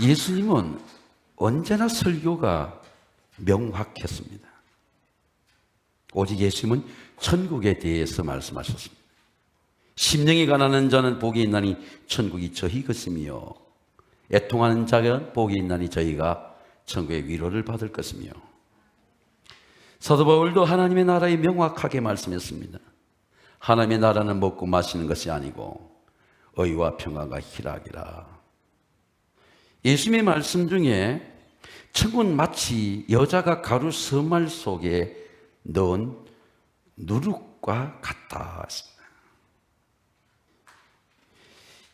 예수님은 언제나 설교가 명확했습니다. 오직 예수님은 천국에 대해서 말씀하셨습니다. 심령이 가난한 자는 복이 있나니 천국이 저희 것이며 애통하는 자는 복이 있나니 저희가 천국의 위로를 받을 것이며, 사도 바울도 하나님의 나라에 명확하게 말씀했습니다. 하나님의 나라는 먹고 마시는 것이 아니고 의와 평화가 희락이라. 예수님의 말씀 중에 천국은 마치 여자가 가루 서말 속에 넣은 누룩과 같다 했습니다.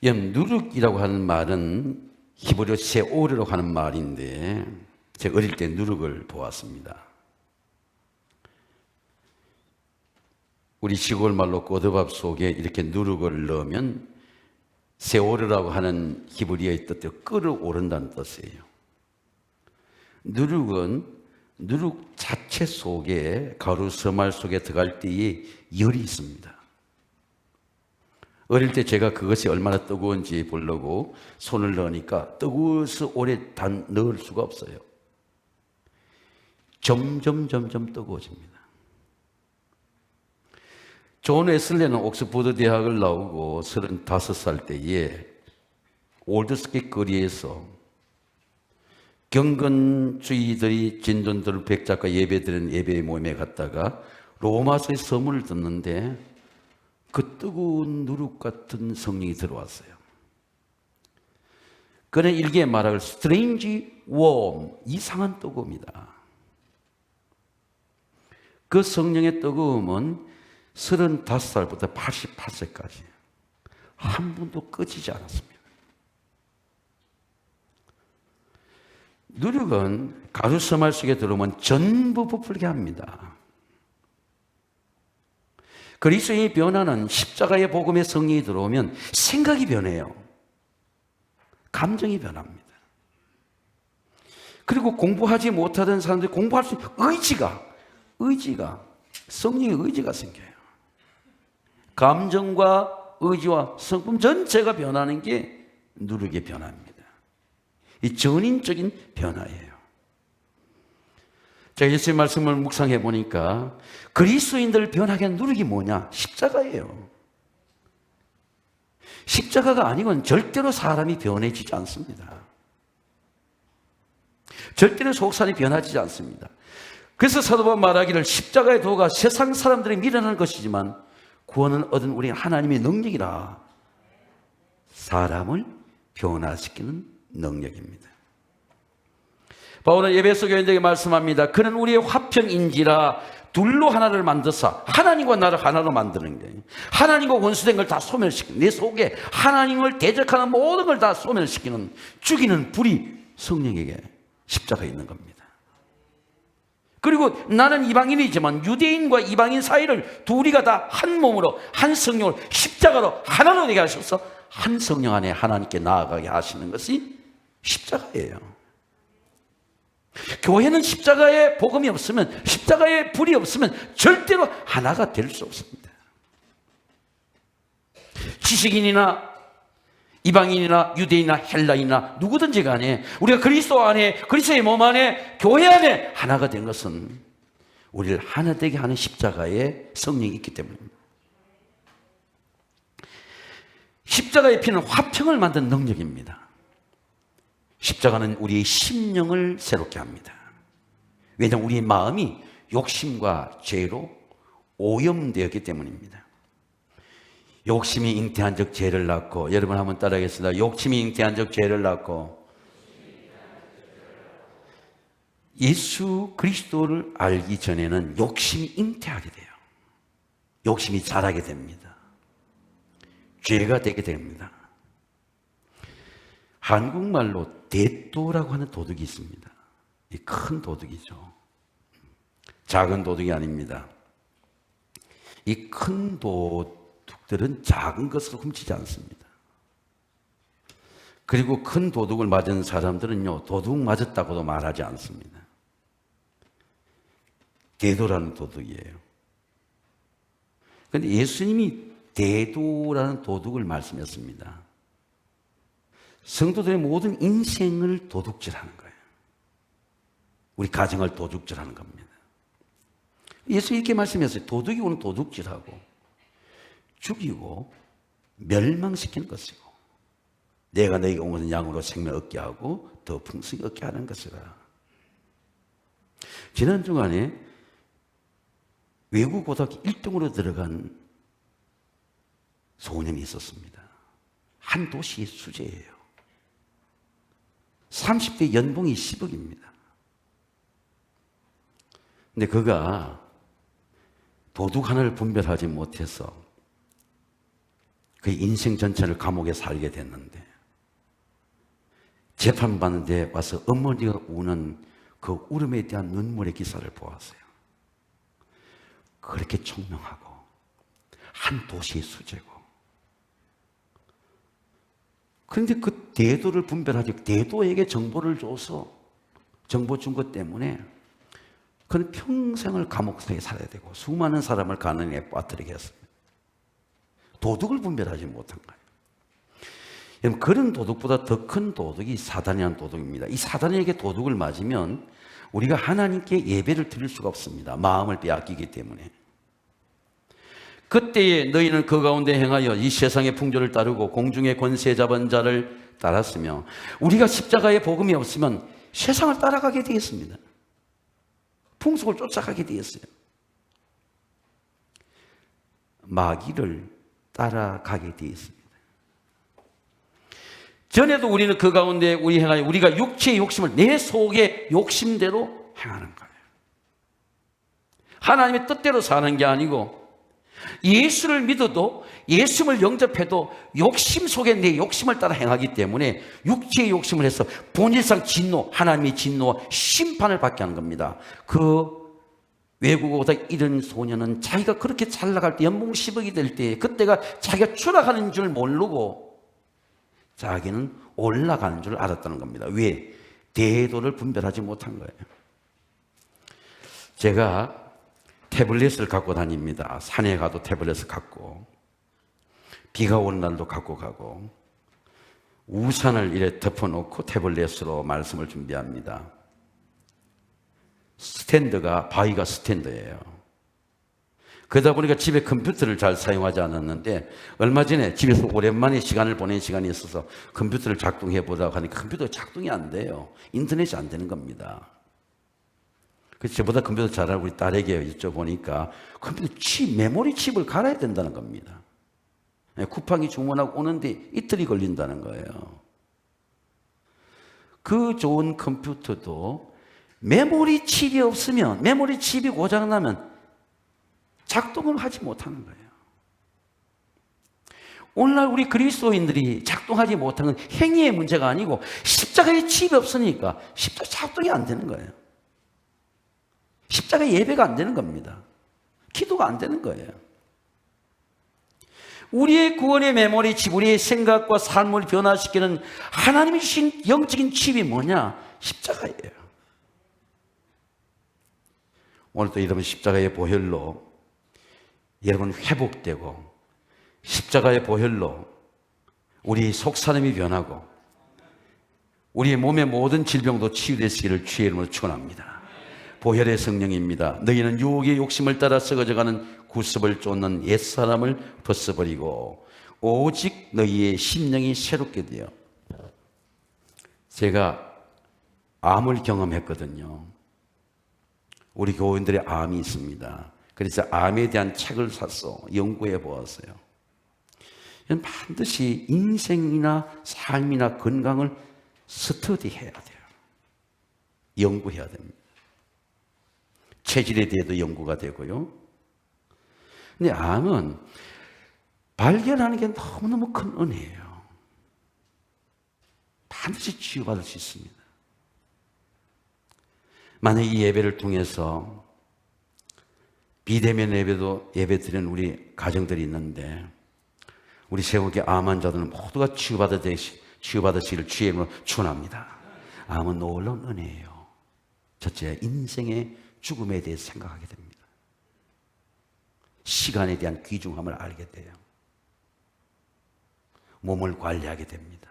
누룩이라고 하는 말은 히브리어 세오르라고 하는 말인데, 제가 어릴 때 누룩을 보았습니다. 우리 시골 말로 꼬드밥 속에 이렇게 누룩을 넣으면 세오르라고 하는 히브리어의 뜻대로 끓어오른다는 뜻이에요. 누룩은 누룩 자체 속에 가루 서말 속에 들어갈 때에 열이 있습니다. 어릴 때 제가 그것이 얼마나 뜨거운지 보려고 손을 넣으니까 뜨거워서 오래 넣을 수가 없어요. 점점 뜨거워집니다. 존 웨슬리는 옥스퍼드 대학을 나오고 35살 때에 올드스케 거리에서 경건주의들이 진존들 백작과 예배드리는 예배 모임에 갔다가 로마서의 서문을 듣는데 그 뜨거운 누룩 같은 성령이 들어왔어요. 그는 일기에 말하길 strange warm, 이상한 뜨거움이다. 그 성령의 뜨거움은 35살부터 88세까지 한 번도 꺼지지 않았습니다. 누룩은 가루 서말 속에 들어오면 전부 부풀게 합니다. 그리스도인의 변화는 십자가의 복음의 성령이 들어오면 생각이 변해요. 감정이 변합니다. 그리고 공부하지 못하던 사람들이 공부할 수 있는 의지가 성령의 의지가 생겨요. 감정과 의지와 성품 전체가 변하는 게 누룩의 변화입니다. 이 전인적인 변화예요. 제가 예수의 말씀을 묵상해 보니까 그리스도인들을 변하게 한 누룩이 뭐냐? 십자가예요. 십자가가 아니고는 절대로 사람이 변해지지 않습니다. 절대로 속사람이 변하지 않습니다. 그래서 사도 바울은 말하기를 십자가의 도가 세상 사람들이 미련한 것이지만 구원을 얻은 우리 하나님의 능력이라. 사람을 변화시키는 능력입니다. 바울은 에베소 교인들에게 말씀합니다. 그는 우리의 화평인지라 둘로 하나를 만드사, 하나님과 나를 하나로 만드는 거예요. 하나님과 원수된 걸 다 소멸시키는, 내 속에 하나님을 대적하는 모든 걸 다 소멸시키는, 죽이는 불이 성령에게 십자가에 있는 겁니다. 그리고 나는 이방인이지만 유대인과 이방인 사이를 둘이가 다 한 몸으로, 한 성령으로, 십자가로 하나로 되게 하셔서 한 성령 안에 하나님께 나아가게 하시는 것이 십자가예요. 교회는 십자가의 복음이 없으면, 십자가의 불이 없으면 절대로 하나가 될 수 없습니다. 지식인이나 이방인이나 유대인이나 헬라인이나 누구든지 간에 우리가 그리스도 안에, 그리스도의 몸 안에, 교회 안에 하나가 된 것은 우리를 하나 되게 하는 십자가의 성령이 있기 때문입니다. 십자가의 피는 화평을 만든 능력입니다. 십자가는 우리의 심령을 새롭게 합니다. 왜냐하면 우리의 마음이 욕심과 죄로 오염되었기 때문입니다. 욕심이 잉태한 적 죄를 낳고, 여러분 한번 따라하겠습니다. 욕심이 잉태한 적 죄를 낳고, 예수 그리스도를 알기 전에는 욕심이 잉태하게 돼요. 욕심이 자라게 됩니다. 죄가 되게 됩니다. 한국말로 대도라고 하는 도둑이 있습니다. 이 큰 도둑이죠. 작은 도둑이 아닙니다. 이 큰 도둑들은 작은 것을 훔치지 않습니다. 그리고 큰 도둑을 맞은 사람들은요, 도둑 맞았다고도 말하지 않습니다. 대도라는 도둑이에요. 그런데 예수님이 대도라는 도둑을 말씀했습니다. 성도들의 모든 인생을 도둑질하는 거예요. 우리 가정을 도둑질하는 겁니다. 예수 이렇게 말씀했어요. 도둑이 오는 도둑질하고 죽이고 멸망시키는 것이고 내가 너에게 온 것은 양으로 생명 얻게 하고 더 풍성히 얻게 하는 것이라. 지난 주간에 외국 고등학교 1등으로 들어간 소년이 있었습니다. 한 도시의 수재예요. 30대 연봉이 10억입니다. 근데 그가 도둑 하나를 분별하지 못해서 그의 인생 전체를 감옥에 살게 됐는데 재판받는데 와서 어머니가 우는 그 울음에 대한 눈물의 기사를 보았어요. 그렇게 총명하고 한 도시의 수재고, 그런데 그 대도를 분별하지, 대도에게 정보를 줘서 정보 준 것 때문에 그는 평생을 감옥에 살아야 되고 수많은 사람을 가난에 빠뜨리게 했습니다. 도둑을 분별하지 못한 거예요. 여러분, 그런 도둑보다 더 큰 도둑이 사단이라는 도둑입니다. 이 사단에게 도둑을 맞으면 우리가 하나님께 예배를 드릴 수가 없습니다. 마음을 빼앗기기 때문에. 그때에 너희는 그 가운데 행하여 이 세상의 풍조를 따르고 공중의 권세 잡은 자를 따랐으며, 우리가 십자가의 복음이 없으면 세상을 따라가게 되었습니다. 풍속을 쫓아가게 되었어요. 마귀를 따라가게 되었습니다. 전에도 우리는 그 가운데 우리 행하여 우리가 육체의 욕심을 내 속의 욕심대로 행하는 거예요. 하나님의 뜻대로 사는 게 아니고 예수를 믿어도 예수를 영접해도 욕심 속에 내 욕심을 따라 행하기 때문에 육체의 욕심을 해서 본질상 진노, 하나님의 진노와 심판을 받게 하는 겁니다. 그 외국어보다 이런 소년은 자기가 그렇게 잘 나갈 때, 연봉 10억이 될 때, 그때가 자기가 추락하는 줄 모르고 자기는 올라가는 줄 알았다는 겁니다. 왜? 대도를 분별하지 못한 거예요. 제가 태블릿을 갖고 다닙니다. 산에 가도 태블릿을 갖고, 비가 오는 날도 갖고 가고, 우산을 이래 덮어놓고 태블릿으로 말씀을 준비합니다. 스탠드가 바위가 스탠드예요. 그러다 보니까 집에 컴퓨터를 잘 사용하지 않았는데 얼마 전에 집에서 오랜만에 시간을 보낸 시간이 있어서 컴퓨터를 작동해 보다가 하니까 컴퓨터가 작동이 안 돼요. 인터넷이 안 되는 겁니다. 그래서 저보다 컴퓨터 잘하는 우리 딸에게 여쭤보니까 컴퓨터 칩, 메모리 칩을 갈아야 된다는 겁니다. 쿠팡이 주문하고 오는데 이틀이 걸린다는 거예요. 그 좋은 컴퓨터도 메모리 칩이 없으면, 메모리 칩이 고장나면 작동을 하지 못하는 거예요. 오늘날 우리 그리스도인들이 작동하지 못하는 건 행위의 문제가 아니고 십자가에 칩이 없으니까 십자가 작동이 안 되는 거예요. 십자가 예배가 안 되는 겁니다. 기도가 안 되는 거예요. 우리의 구원의 메모리 칩, 우리의 생각과 삶을 변화시키는 하나님이 주신 영적인 칩이 뭐냐? 십자가예요. 오늘도 여러분 십자가의 보혈로 여러분 회복되고, 십자가의 보혈로 우리 속사람이 변하고 우리의 몸의 모든 질병도 치유되시기를 주의 이름으로 축원합니다. 보혈의 성령입니다. 너희는 유혹의 욕심을 따라 썩어져가는 구습을 쫓는 옛사람을 벗어버리고 오직 너희의 심령이 새롭게 되어. 제가 암을 경험했거든요. 우리 교인들의 암이 있습니다. 그래서 암에 대한 책을 사서 연구해 보았어요. 반드시 인생이나 삶이나 건강을 스터디해야 돼요. 연구해야 됩니다. 체질에 대해도 연구가 되고요. 근데 암은 발견하는 게 너무너무 큰 은혜예요. 반드시 치유받을 수 있습니다. 만약 이 예배를 통해서 비대면 예배 드리는 우리 가정들이 있는데, 우리 세국의 암 환자들은 모두가 치유받으시기를 주의 이름으로 축원합니다. 암은 놀라운 은혜예요. 첫째, 인생의 죽음에 대해서 생각하게 됩니다. 시간에 대한 귀중함을 알게 돼요. 몸을 관리하게 됩니다.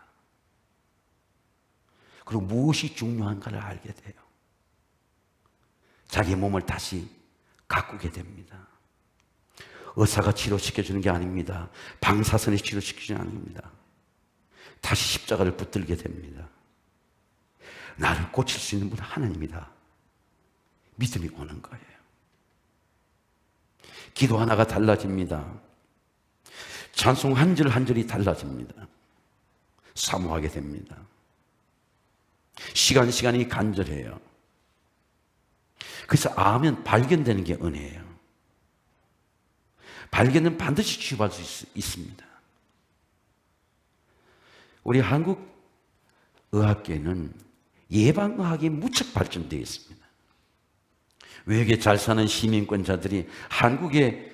그리고 무엇이 중요한가를 알게 돼요. 자기 몸을 다시 가꾸게 됩니다. 의사가 치료시켜주는 게 아닙니다. 방사선이 치료시켜주는 게 아닙니다. 다시 십자가를 붙들게 됩니다. 나를 고칠 수 있는 분은 하나님이다. 믿음이 오는 거예요. 기도 하나가 달라집니다. 찬송 한 절 한 절이 달라집니다. 사모하게 됩니다. 시간이 간절해요. 그래서 아멘 발견되는 게 은혜예요. 발견은 반드시 취급할 수 있습니다. 우리 한국 의학계는 예방의학이 무척 발전되어 있습니다. 외국에 잘 사는 시민권자들이 한국에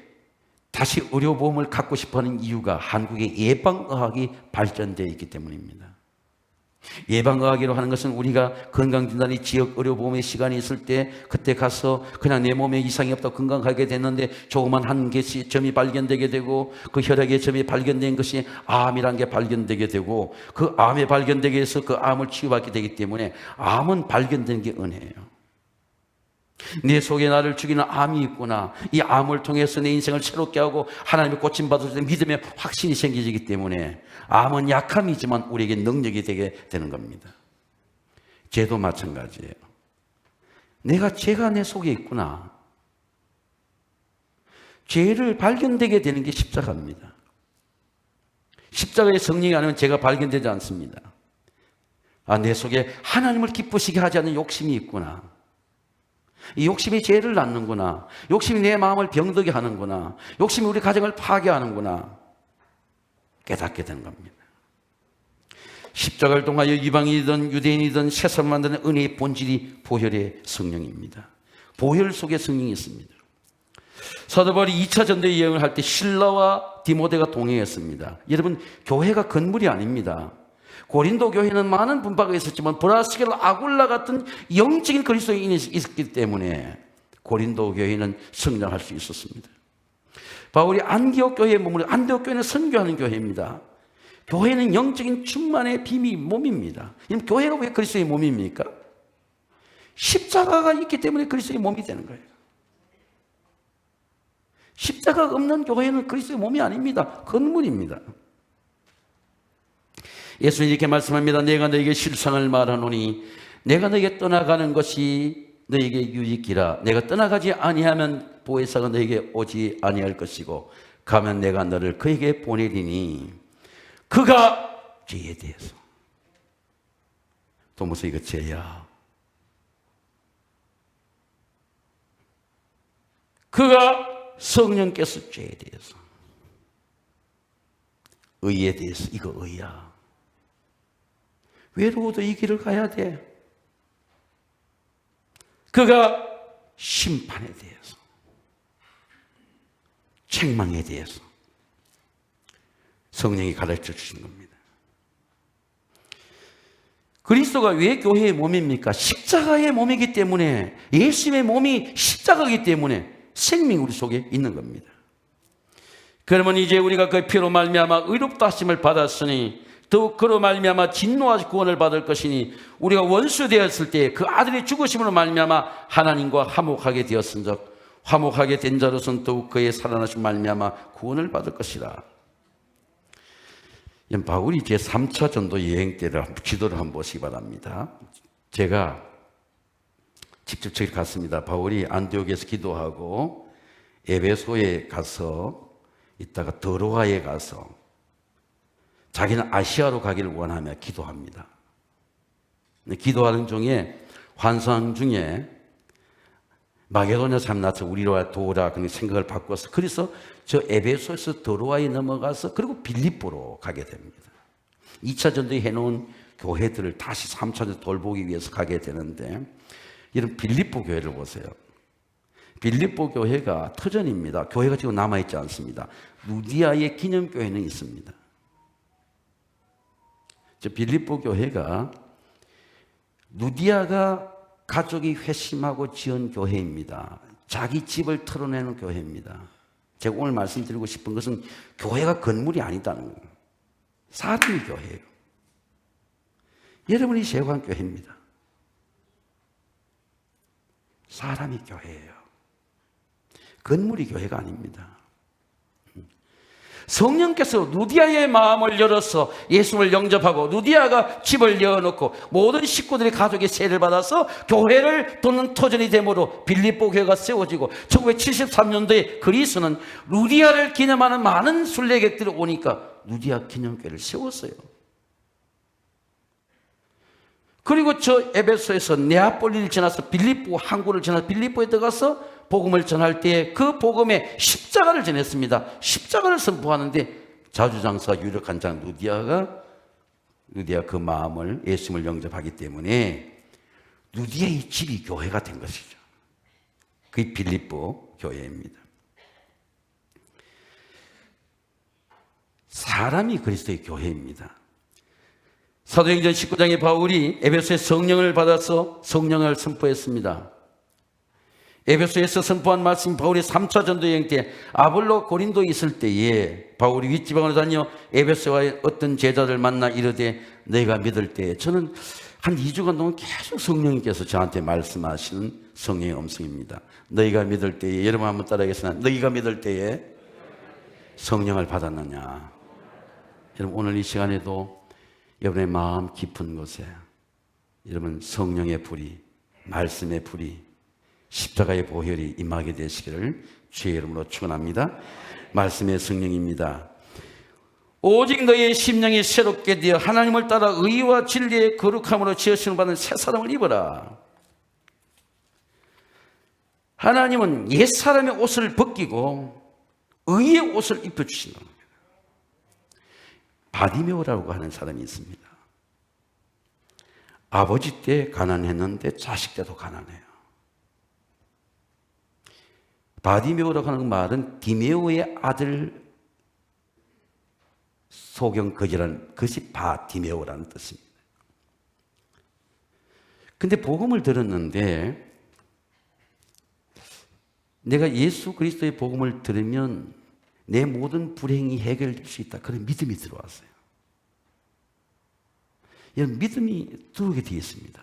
다시 의료보험을 갖고 싶어하는 이유가 한국의 예방의학이 발전되어 있기 때문입니다. 예방의학이라고 하는 것은 우리가 건강진단이 지역 의료보험의 시간이 있을 때 그때 가서 그냥 내 몸에 이상이 없다고 건강하게 됐는데 조그만 한 개씩 점이 발견되게 되고 그 혈액의 점이 발견된 것이 암이라는 게 발견되게 되고 그 암에 발견되게 해서 그 암을 치유받게 되기 때문에 암은 발견된 게 은혜예요. 내 속에 나를 죽이는 암이 있구나. 이 암을 통해서 내 인생을 새롭게 하고 하나님의 고침받을 때 믿음의 확신이 생기기 때문에 암은 약함이지만 우리에게 능력이 되게 되는 겁니다. 죄도 마찬가지예요. 죄가 내 속에 있구나. 죄를 발견되게 되는 게 십자가입니다. 십자가의 성령이 아니면 죄가 발견되지 않습니다. 내 속에 하나님을 기쁘시게 하지 않는 욕심이 있구나. 이 욕심이 죄를 낳는구나. 욕심이 내 마음을 병들게 하는구나. 욕심이 우리 가정을 파괴하는구나. 깨닫게 되는 겁니다. 십자가를 통하여 이방인이든 유대인이든 새삼 만드는 은혜의 본질이 보혈의 성령입니다. 보혈 속에 성령이 있습니다. 사도 바울이 2차 전도의 여행을 할 때 실라와 디모데가 동행했습니다. 여러분, 교회가 건물이 아닙니다. 고린도 교회는 많은 분파가 있었지만 브라스겔 아굴라 같은 영적인 그리스도인이 있었기 때문에 고린도 교회는 성장할 수 있었습니다. 바울이 안디옥 교회에 머무르 안디옥 교회는 선교하는 교회입니다. 교회는 영적인 충만의 비밀 몸입니다. 교회가 왜 그리스도의 몸입니까? 십자가가 있기 때문에 그리스도의 몸이 되는 거예요. 십자가가 없는 교회는 그리스도의 몸이 아닙니다. 건물입니다. 예수님 이렇게 말씀합니다. 내가 너에게 실상을 말하노니 내가 너에게 떠나가는 것이 너에게 유익이라. 내가 떠나가지 아니하면 보혜사가 너에게 오지 아니할 것이고 가면 내가 너를 그에게 보내리니 그가 죄에 대해서 도무서 이거 죄야. 그가 성령께서 죄에 대해서 의에 대해서 이거 의야. 외로워도 이 길을 가야 돼. 그가 심판에 대해서, 책망에 대해서 성령이 가르쳐 주신 겁니다. 그리스도가 왜 교회의 몸입니까? 십자가의 몸이기 때문에, 예수님의 몸이 십자가이기 때문에 생명이 우리 속에 있는 겁니다. 그러면 이제 우리가 그 피로 말미암아 의롭다 하심을 받았으니 더욱 그로 말미암아 진노와 구원을 받을 것이니 우리가 원수 되었을 때 그 아들의 죽으심으로 말미암아 하나님과 화목하게 되었은즉 화목하게 된 자로서는 더욱 그의 살아나신 말미암아 구원을 받을 것이라. 바울이 제 3차 전도 여행 때를 지도를 한번 보시기 바랍니다. 제가 직접 저기 갔습니다. 바울이 안디옥에서 기도하고 에베소에 가서 있다가 드로아에 가서 자기는 아시아로 가기를 원하며 기도합니다. 기도하는 중에 환상 중에 마게도냐 사람 나서 우리로 도우라 그런 생각을 바꿔서 그래서 저 에베소에서 드로아에 넘어가서 그리고 빌립보로 가게 됩니다. 2차 전도에 해놓은 교회들을 다시 3차 전도 돌보기 위해서 가게 되는데 이런 빌립보 교회를 보세요. 빌립보 교회가 터전입니다. 교회가 지금 남아있지 않습니다. 루디아의 기념교회는 있습니다. 저 빌립보 교회가 루디아가 가족이 회심하고 지은 교회입니다. 자기 집을 털어내는 교회입니다. 제가 오늘 말씀드리고 싶은 것은 교회가 건물이 아니다는 거예요. 사람이 교회예요. 여러분이 세관교회입니다. 사람이 교회예요. 건물이 교회가 아닙니다. 성령께서 루디아의 마음을 열어서 예수를 영접하고 루디아가 집을 열어놓고 모든 식구들이 가족의 세례를 받아서 교회를 돕는 터전이 되므로 빌립보 교회가 세워지고 1973년도에 그리스는 루디아를 기념하는 많은 순례객들이 오니까 루디아 기념교회를 세웠어요. 그리고 저 에베소에서 네아폴리를 지나서 빌립보 항구를 지나서 빌립보에 들어가서 복음을 전할 때 그 복음에 십자가를 전했습니다. 십자가를 선포하는데 자주장사 유력한 자 루디아 그 마음을 예수님을 영접하기 때문에 루디아의 집이 교회가 된 것이죠. 그게 빌립보 교회입니다. 사람이 그리스도의 교회입니다. 사도행전 19장에 바울이 에베소에 성령을 받아서 성령을 선포했습니다. 에베소에서 선포한 말씀 바울이 3차 전도 여행 때 아볼로 고린도에 있을 때에 바울이 윗지방으로 다녀 에베소와의 어떤 제자들 만나 이르되 너희가 믿을 때에 저는 한 2주간 동안 계속 성령님께서 저한테 말씀하시는 성령의 음성입니다. 너희가 믿을 때에 여러분 한번 따라하겠습니다. 너희가 믿을 때에 성령을 받았느냐. 여러분 오늘 이 시간에도 여러분의 마음 깊은 곳에 여러분 성령의 불이 말씀의 불이 십자가의 보혈이 임하게 되시기를 주의 이름으로 축원합니다. 말씀의 성령입니다. 오직 너희의 심령이 새롭게 되어 하나님을 따라 의와 진리의 거룩함으로 지으심을 받는 새 사람을 입어라. 하나님은 옛 사람의 옷을 벗기고 의의 옷을 입혀주신다. 바디메오라고 하는 사람이 있습니다. 아버지 때 가난했는데 자식 때도 가난해요. 바디메오라고 하는 말은 디메오의 아들 소경거지라는 것이 바디메오라는 뜻입니다. 근데 복음을 들었는데 내가 예수 그리스도의 복음을 들으면 내 모든 불행이 해결될 수 있다. 그런 믿음이 들어왔어요. 이런 믿음이 들어오게 되어 있습니다.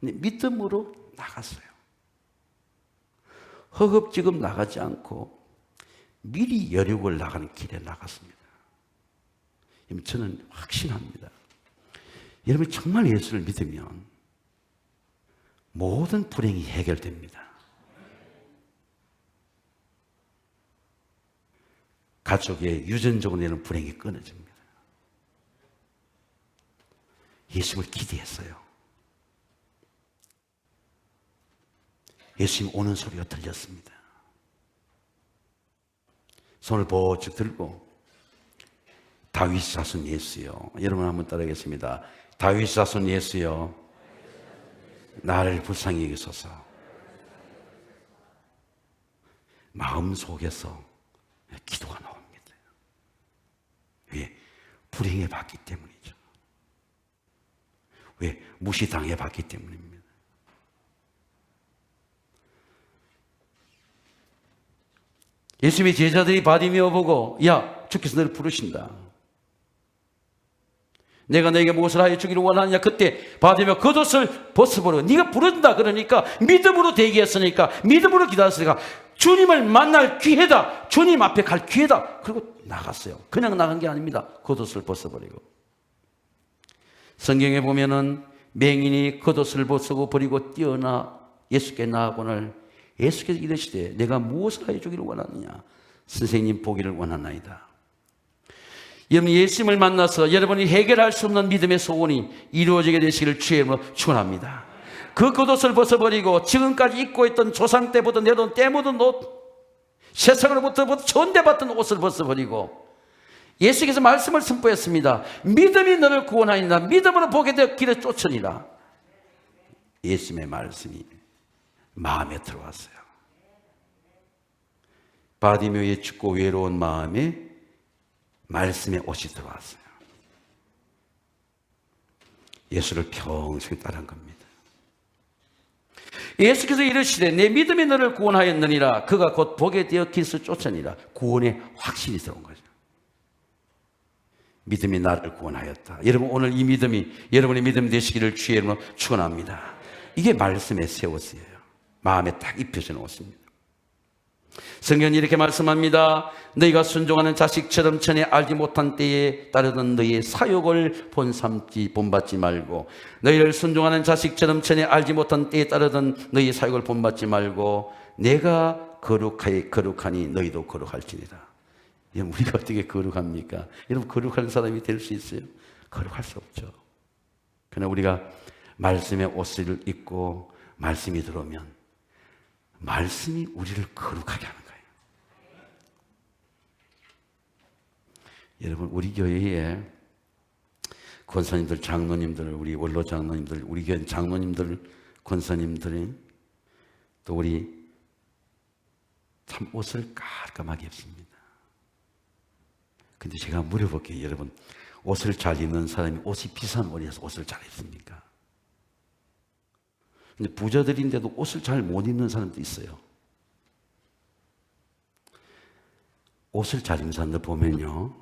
믿음으로 나갔어요. 허겁지겁 나가지 않고 미리 여력을 나가는 길에 나갔습니다. 저는 확신합니다. 여러분이 정말 예수를 믿으면 모든 불행이 해결됩니다. 가족의 유전적으로 내는 불행이 끊어집니다. 예수님을 기대했어요. 예수님 오는 소리가 들렸습니다. 손을 번쩍 들고 다윗 자손 예수여, 여러분 한번 따라하겠습니다. 다윗 자손 예수여, 나를 불쌍히 여기소서. 마음속에서 기도가 나옵니다. 왜? 불행해 봤기 때문이죠. 왜? 무시당해 봤기 때문입니다. 예수님의 제자들이 바디메오 보고 야, 주께서 너를 부르신다. 내가 너에게 무엇을 하여 주기를 원하느냐. 그때 바디메오 겉옷을 벗어버려. 네가 부른다 그러니까 믿음으로 대기했으니까 믿음으로 기다렸으니까 주님을 만날 기회다. 주님 앞에 갈 기회다. 그리고 나갔어요. 그냥 나간 게 아닙니다. 겉옷을 벗어버리고. 성경에 보면은 맹인이 겉옷을 벗고 버리고 뛰어나 예수께 나아오늘 예수께서 이르시되 내가 무엇을 하여 주기를 원하느냐. 선생님 보기를 원하나이다. 여러분 예수님을 만나서 여러분이 해결할 수 없는 믿음의 소원이 이루어지게 되시기를 주의 이름으로 축원합니다. 그 겉옷을 벗어버리고 지금까지 입고 있던 조상 때부터 내던 때 묻은 옷, 세상으로부터 전대받던 옷을 벗어버리고 예수께서 말씀을 선포했습니다. 믿음이 너를 구원하니라. 믿음으로 보게 되어 길에 쫓으니라. 예수님의 말씀이 마음에 들어왔어요. 바디메오의 춥고 외로운 마음에 말씀의 옷이 들어왔어요. 예수를 평생 따른 겁니다. 예수께서 이르시되 내 믿음이 너를 구원하였느니라. 그가 곧 보게 되어 길에서 쫓으니라. 구원의 확신이 들어온 거죠. 믿음이 나를 구원하였다. 여러분 오늘 이 믿음이 여러분의 믿음 되시기를 주의 이름으로 축원합니다. 이게 말씀의 새 옷이에요. 마음에 딱 입혀진 옷입니다. 성경이 이렇게 말씀합니다. 너희가 순종하는 자식처럼 전에 알지 못한 때에 따르던 너희의 사욕을 본받지 말고, 너희를 순종하는 자식처럼 전에 알지 못한 때에 따르던 너희의 사욕을 본받지 말고, 내가 거룩하니 너희도 거룩할지니라. 우리가 어떻게 거룩합니까? 여러분 거룩한 사람이 될 수 있어요? 거룩할 수 없죠. 그러나 우리가 말씀의 옷을 입고 말씀이 들어오면 말씀이 우리를 거룩하게 하는 거예요. 여러분 우리 교회에 권사님들, 장로님들, 우리 원로 장로님들, 우리 교회 장로님들, 권사님들이 또 우리 참 옷을 깔끔하게 입습니다. 근데 제가 물어볼게요. 여러분 옷을 잘 입는 사람이 옷이 비싼 옷이어서 옷을 잘 입습니까? 근데 부자들인데도 옷을 잘 못 입는 사람도 있어요. 옷을 잘 입는 사람들 보면요,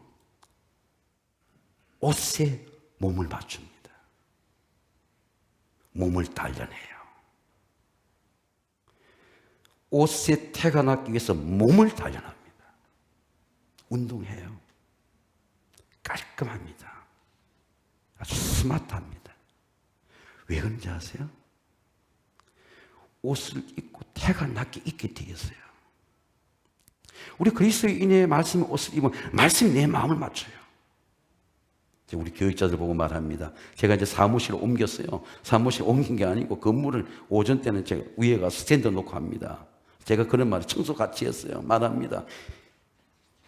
옷에 몸을 맞춥니다. 몸을 단련해요. 옷에 태가 나기 위해서 몸을 단련합니다. 운동해요. 깔끔합니다. 아주 스마트합니다. 왜 그런지 아세요? 옷을 입고 태가 나게 입게 되겠어요. 우리 그리스도인의 말씀의 옷을 입으면 말씀이 내 마음을 맞춰요. 우리 교육자들 보고 말합니다. 제가 이제 사무실을 옮겼어요. 사무실 옮긴 게 아니고 건물을 오전 때는 제가 위에 가서 스탠드 놓고 합니다. 제가 그런 말을 청소 같이 했어요. 말합니다.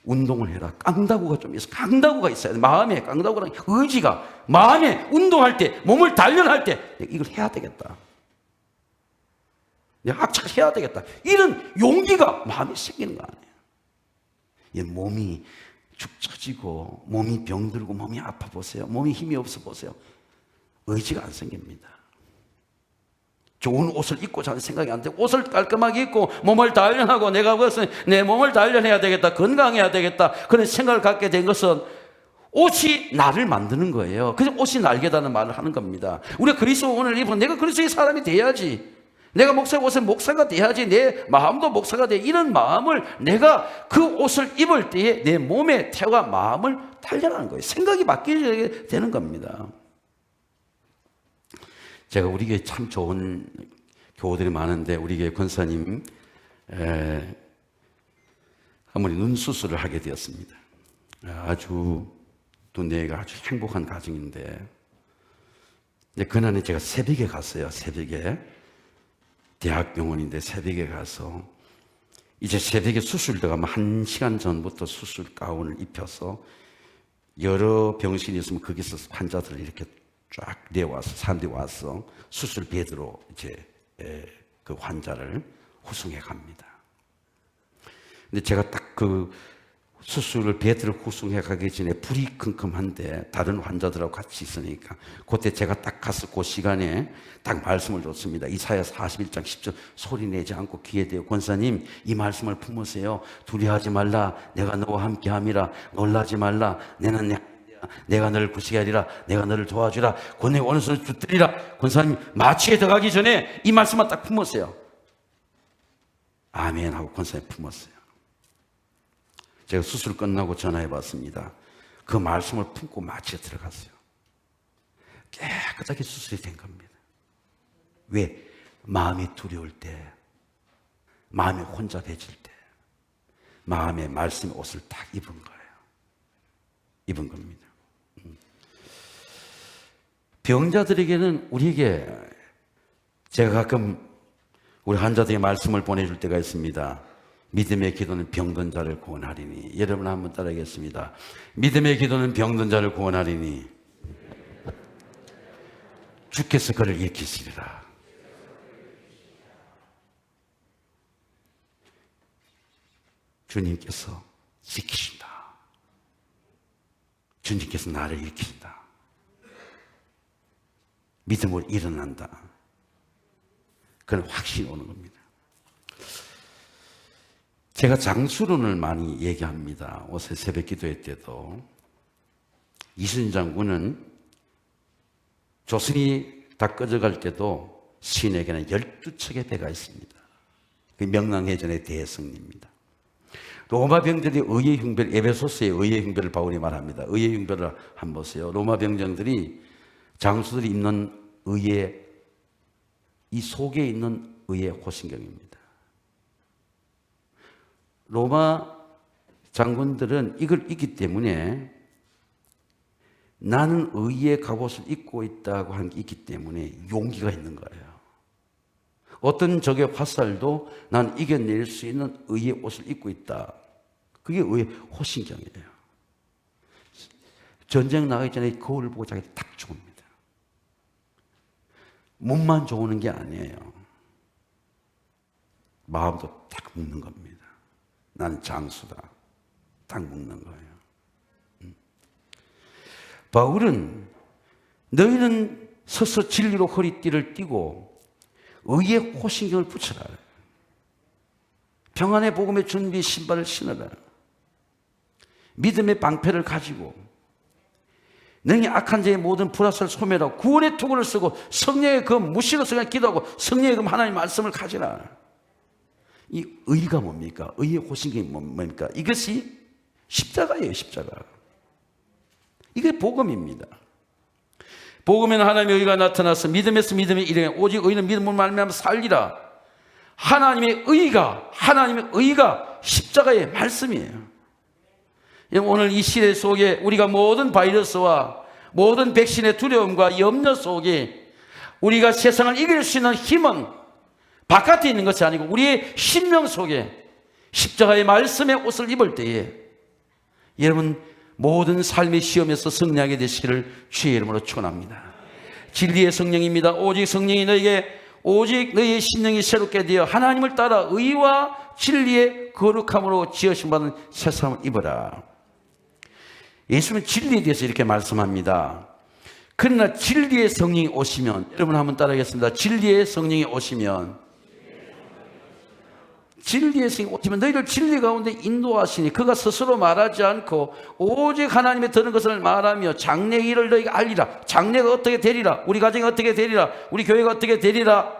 운동을 해라. 깡다구가 좀 있어. 깡다구가 있어야 돼. 마음에 깡다구랑 의지가, 마음에 운동할 때, 몸을 단련할 때 이걸 해야 되겠다. 내가 합작해야 되겠다. 이런 용기가 마음에 생기는 거 아니에요. 이 몸이 축 처지고 몸이 병들고 몸이 아파 보세요. 몸이 힘이 없어 보세요. 의지가 안 생깁니다. 좋은 옷을 입고 자는 생각이 안 돼. 옷을 깔끔하게 입고 몸을 단련하고 내가 그것은 내 몸을 단련해야 되겠다. 건강해야 되겠다. 그런 생각을 갖게 된 것은 옷이 나를 만드는 거예요. 그래서 옷이 날개다는 말을 하는 겁니다. 우리가 그리스도 오늘 입은 내가 그리스도의 사람이 돼야지. 내가 목사가 옷에 목사가 돼야지. 내 마음도 목사가 돼. 이런 마음을 내가 그 옷을 입을 때에 내 몸의 태와 마음을 단련하는 거예요. 생각이 바뀌게 되는 겁니다. 제가 우리 교회 참 좋은 교우들이 많은데 우리 교회 권사님 한 번에 눈 수술을 하게 되었습니다. 아주 두뇌가 아주 행복한 가정인데 그날에 제가 새벽에 갔어요. 새벽에 대학병원인데 새벽에 가서 이제 새벽에 수술 들어가면 1시간 전부터 수술 가운을 입혀서 여러 병실이 있으면 거기서 환자들을 이렇게 쫙 내와서 사람들이 와서 수술 베드로 이제 그 환자를 후송해 갑니다. 근데 제가 딱 그 수술을 베드로 후송해 가기 전에 불이 컴컴한데 다른 환자들하고 같이 있으니까 그때 제가 딱 가서 그 시간에 딱 말씀을 줬습니다. 이사야 41장 10절 소리 내지 않고 귀에 대어 권사님 이 말씀을 품으세요. 두려워하지 말라 내가 너와 함께 함이라 놀라지 말라 내가 너를 구시게 하리라 내가 너를 도와주라 곧 내 오른손을 붙들리라. 권사님 마취에 들어가기 전에 이 말씀만 딱 품었어요. 아멘 하고 권사님 품었어요. 제가 수술 끝나고 전화해 봤습니다. 그 말씀을 품고 마취에 들어갔어요. 깨끗하게 수술이 된 겁니다. 왜? 마음이 두려울 때, 마음이 혼잡해질 때, 마음의 말씀의 옷을 딱 입은 거예요. 입은 겁니다. 병자들에게는 우리에게 제가 가끔 우리 환자들에게 말씀을 보내줄 때가 있습니다. 믿음의 기도는 병든 자를 구원하리니. 여러분 한번 따라하겠습니다. 믿음의 기도는 병든 자를 구원하리니 주께서 그를 일으키시리라. 주님께서 지키신다. 주님께서 나를 일으키신다. 믿음으로 일어난다. 그런 확신이 오는 겁니다. 제가 장수론을 많이 얘기합니다. 어제 새벽 기도회 때도 이순신 장군은 조선이 다 꺼져갈 때도 시인에게는 12척의 배가 있습니다. 그 명랑해전의 대성리입니다. 로마 병들이 의의 흉배를, 에베소스의 의의 흉배를 바울이 말합니다. 의의 흉배를 한번 보세요. 로마 병정들이 장수들이 입는 의의, 이 속에 있는 의의 호신경입니다. 로마 장군들은 이걸 입기 때문에 나는 의의 갑옷을 입고 있다고 하는 게 있기 때문에 용기가 있는 거예요. 어떤 적의 화살도 난 이겨낼 수 있는 의의 옷을 입고 있다. 그게 의의 호신경이에요. 전쟁 나가기 전에 거울을 보고 자기 딱 죽습니다. 몸만 좋은 게 아니에요. 마음도 딱 묶는 겁니다. 나는 장수다. 딱 묶는 거예요. 바울은 너희는 서서 진리로 허리띠를 띠고 의의 호신경을 붙여라. 평안의 복음의 준비 신발을 신어라. 믿음의 방패를 가지고 너희 악한 자의 모든 불화살을 소멸하고 구원의 투구를 쓰고 성령의 검 무시로 성령 기도하고 성령의 검 하나님의 말씀을 가지라. 이 의가 뭡니까? 의의 호신경이 뭡니까? 이것이 십자가예요. 십자가. 이게 복음입니다. 복음에는 하나님의 의가 나타나서 믿음에서 믿음에 이르게 오직 의는 믿음으로 말미암아 살리라. 하나님의 의가 십자가의 말씀이에요. 오늘 이 시대 속에 우리가 모든 바이러스와 모든 백신의 두려움과 염려 속에 우리가 세상을 이길 수 있는 힘은 바깥에 있는 것이 아니고 우리의 심령 속에 십자가의 말씀의 옷을 입을 때에 여러분 모든 삶의 시험에서 승리하게 되시기를 주의 이름으로 축원합니다. 진리의 성령입니다. 오직 성령이 너에게 오직 너의 심령이 새롭게 되어 하나님을 따라 의와 진리의 거룩함으로 지으신 받은 새 사람을 입어라. 예수님은 진리에 대해서 이렇게 말씀합니다. 그러나 진리의 성령이 오시면, 여러분 한번 따라하겠습니다. 진리의 성령이 오시면, 진리의 성령이 오시면 너희를 진리 가운데 인도하시니 그가 스스로 말하지 않고 오직 하나님의 들은 것을 말하며 장래의 일을 너희가 알리라. 장래가 어떻게 되리라. 우리 가정이 어떻게 되리라. 우리 교회가 어떻게 되리라.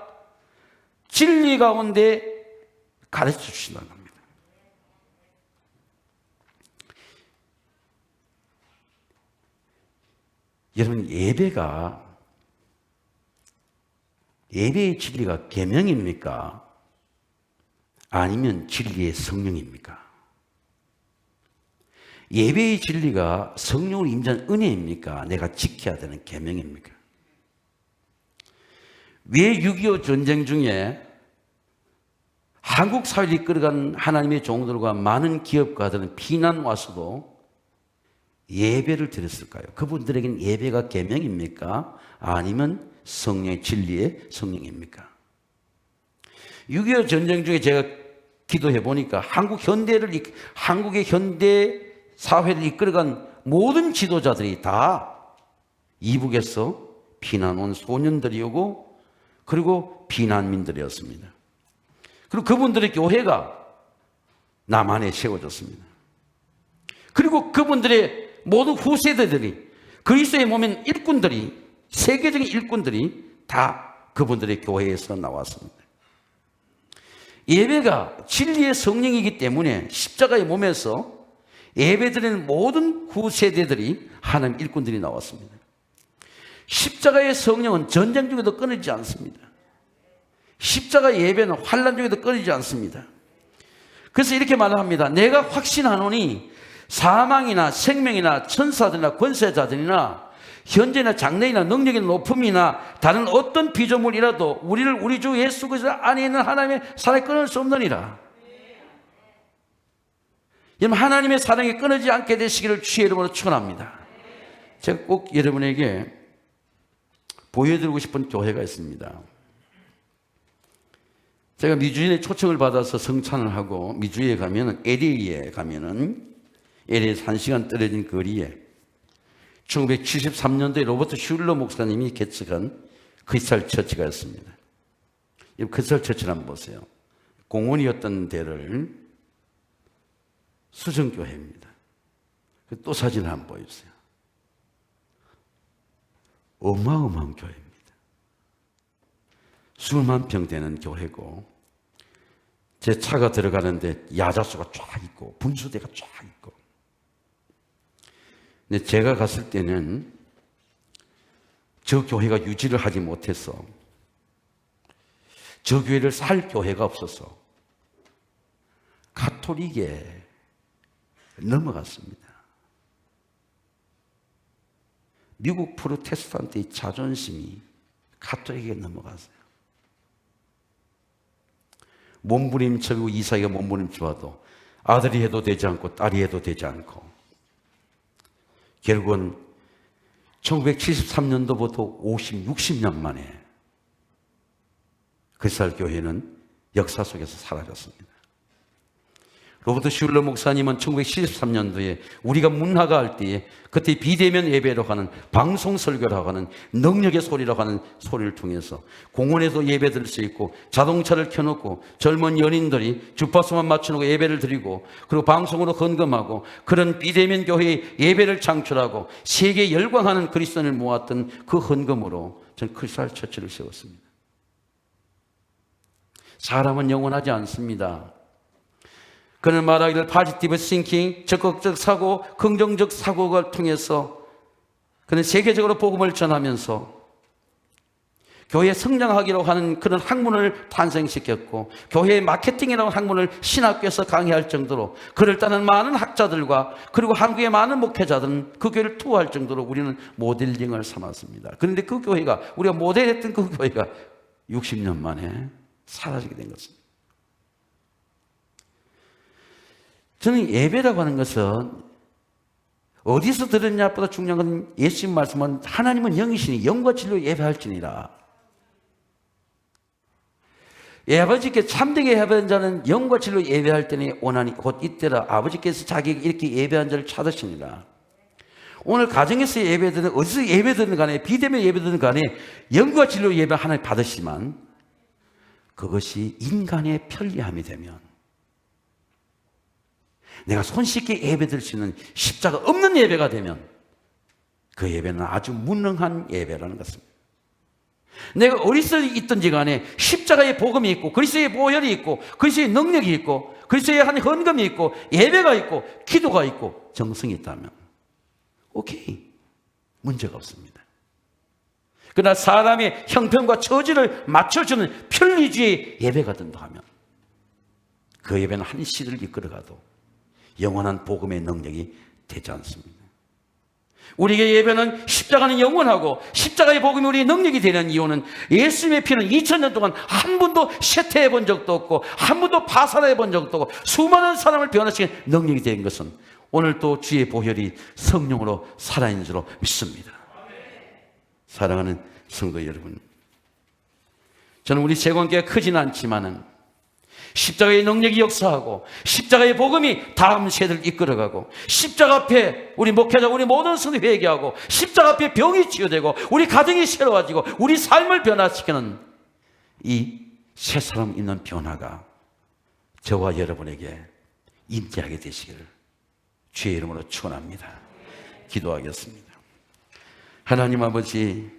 진리 가운데 가르쳐 주신다는 겁니다. 여러분 예배의 진리가 계명입니까? 아니면 진리의 성령입니까? 예배의 진리가 성령으로 임재한 은혜입니까? 내가 지켜야 되는 계명입니까? 왜 6.25 전쟁 중에 한국 사회를 이끌어간 하나님의 종들과 많은 기업가들은 피난 와서도 예배를 드렸을까요? 그분들에게는 예배가 계명입니까? 아니면 성령의 진리의 성령입니까? 6.25 전쟁 중에 제가 기도해 보니까 한국의 현대 사회를 이끌어간 모든 지도자들이 다 이북에서 피난 온 소년들이오고 그리고 비난민들이었습니다. 그리고 그분들의 교회가 남한에 세워졌습니다. 그리고 그분들의 모든 후세대들이 그리스도의 몸인 일꾼들이 세계적인 일꾼들이 다 그분들의 교회에서 나왔습니다. 예배가 진리의 성령이기 때문에 십자가의 몸에서 예배드리는 모든 후세대들이 하나님 일꾼들이 나왔습니다. 십자가의 성령은 전쟁 중에도 끊이지 않습니다. 십자가의 예배는 환난 중에도 끊이지 않습니다. 그래서 이렇게 말을 합니다. 내가 확신하노니 사망이나 생명이나 천사들이나 권세자들이나 현재나 장래이나 능력이나 높음이나 다른 어떤 피조물이라도 우리를 우리 주 예수 그리스도 안에 있는 하나님의 사랑에 끊을 수 없느니라. 여러분 하나님의 사랑이 끊어지지 않게 되시기를 주의 이름으로 축원합니다. 제가 꼭 여러분에게 보여드리고 싶은 교회가 있습니다. 제가 미주에 초청을 받아서 성찬을 하고 미주에 가면은 LA에 가면은 LA에서 1시간 떨어진 거리에 1973년도에 로버트 슐러 목사님이 개척한 크리스탈 처치가 있습니다. 이 크리스탈 처치를 한번 보세요. 공원이었던 데를 수정교회입니다. 또 사진을 한번 보여주세요. 어마어마한 교회입니다. 수만 평 되는 교회고, 제 차가 들어가는데 야자수가 쫙 있고 분수대가 쫙 있고. 근데 제가 갔을 때는 저 교회가 유지를 하지 못해서, 저 교회를 살 교회가 없어서 가톨릭에 넘어갔습니다. 미국 프로테스탄트의 자존심이 가톨릭에 넘어갔어요. 몸부림치고 이사이가 몸부림쳐도 아들이 해도 되지 않고 딸이 해도 되지 않고, 결국은 1973년도부터 60년 만에 그리스도의 교회는 역사 속에서 사라졌습니다. 로버트 슐러 목사님은 1973년도에 우리가 문화가 때에 그때 비대면 예배라고 하는 방송 설교라고 하는 능력의 소리라고 하는 소리를 통해서 공원에서 예배 드릴 수 있고, 자동차를 켜놓고 젊은 연인들이 주파수만 맞춰놓고 예배를 드리고, 그리고 방송으로 헌금하고, 그런 비대면 교회의 예배를 창출하고 세계에 열광하는 그리스도인을 모았던 그 헌금으로 저는 크리스탈 처치를 세웠습니다. 사람은 영원하지 않습니다. 그는 말하기를 positive thinking, 적극적 사고, 긍정적 사고를 통해서 그는 세계적으로 복음을 전하면서 교회 성장하기로 하는 그런 학문을 탄생시켰고, 교회의 마케팅이라는 학문을 신학교에서 강의할 정도로 그를 따르는 많은 학자들과 그리고 한국의 많은 목회자들은 그 교회를 투어할 정도로 우리는 모델링을 삼았습니다. 그런데 그 교회가, 우리가 모델했던 그 교회가 60년 만에 사라지게 된 것입니다. 저는 예배라고 하는 것은 어디서 들었냐보다 중요한 건, 예수님 말씀은 하나님은 영이시니 영과 진리로 예배할지니라. 아버지께 참되게 예배한 자는 영과 진리로 예배할 때니 오나니 곧 이때라. 아버지께서 자기에게 이렇게 예배한 자를 찾으시니라. 오늘 가정에서 예배드는, 어디서 예배드는 간에, 비대면 예배드는 간에 영과 진리로 예배 하나님 받으시지만, 그것이 인간의 편리함이 되면, 내가 손쉽게 예배드릴 수 있는 십자가 없는 예배가 되면 그 예배는 아주 무능한 예배라는 것입니다. 내가 어디서 있든지 간에 십자가의 복음이 있고, 그리스도의 보혈이 있고, 그리스도의 능력이 있고, 그리스도의 한 헌금이 있고, 예배가 있고, 기도가 있고, 정성이 있다면 오케이, 문제가 없습니다. 그러나 사람의 형편과 처지를 맞춰주는 편리주의 예배가 된다 하면 그 예배는 한 시를 이끌어가도 영원한 복음의 능력이 되지 않습니다. 우리에게 예배는, 십자가는 영원하고 십자가의 복음이 우리의 능력이 되는 이유는, 예수님의 피는 2000년 동안 한 번도 쇠퇴해 본 적도 없고 한 번도 파산해 본 적도 없고 수많은 사람을 변화시키는 능력이 된 것은 오늘 또 주의 보혈이 성령으로 살아있는 줄로 믿습니다. 사랑하는 성도 여러분, 저는 우리 재건교회가 크지는 않지만은 십자가의 능력이 역사하고, 십자가의 복음이 다음 세대를 이끌어가고, 십자가 앞에 우리 목회자, 우리 모든 성도 회개하고, 십자가 앞에 병이 치유되고, 우리 가정이 새로워지고, 우리 삶을 변화시키는 이 새 사람 있는 변화가 저와 여러분에게 임재하게 되시기를 주의 이름으로 축원합니다. 기도하겠습니다. 하나님 아버지,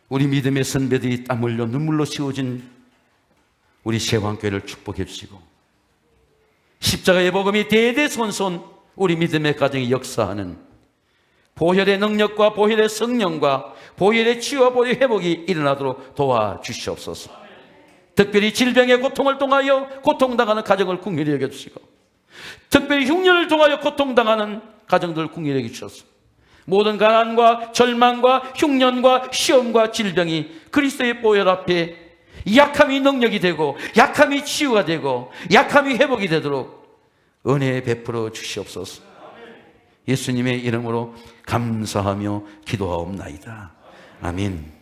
우리 믿음의 선배들이 땀 흘려 눈물로 씌워진 우리 세왕교회를 축복해 주시고, 십자가의 복음이 대대손손 우리 믿음의 가정에 역사하는 보혈의 능력과 보혈의 성령과 보혈의 치유와 보혈의 회복이 일어나도록 도와주시옵소서. 특별히 질병의 고통을 통하여 고통당하는 가정을 긍휼히 여겨주시고, 특별히 흉년을 통하여 고통당하는 가정들을 긍휼히 여겨주셔서 모든 가난과 절망과 흉년과 시험과 질병이 그리스도의 보혈 앞에 약함이 능력이 되고, 약함이 치유가 되고, 약함이 회복이 되도록 은혜 베풀어 주시옵소서. 예수님의 이름으로 감사하며 기도하옵나이다. 아멘.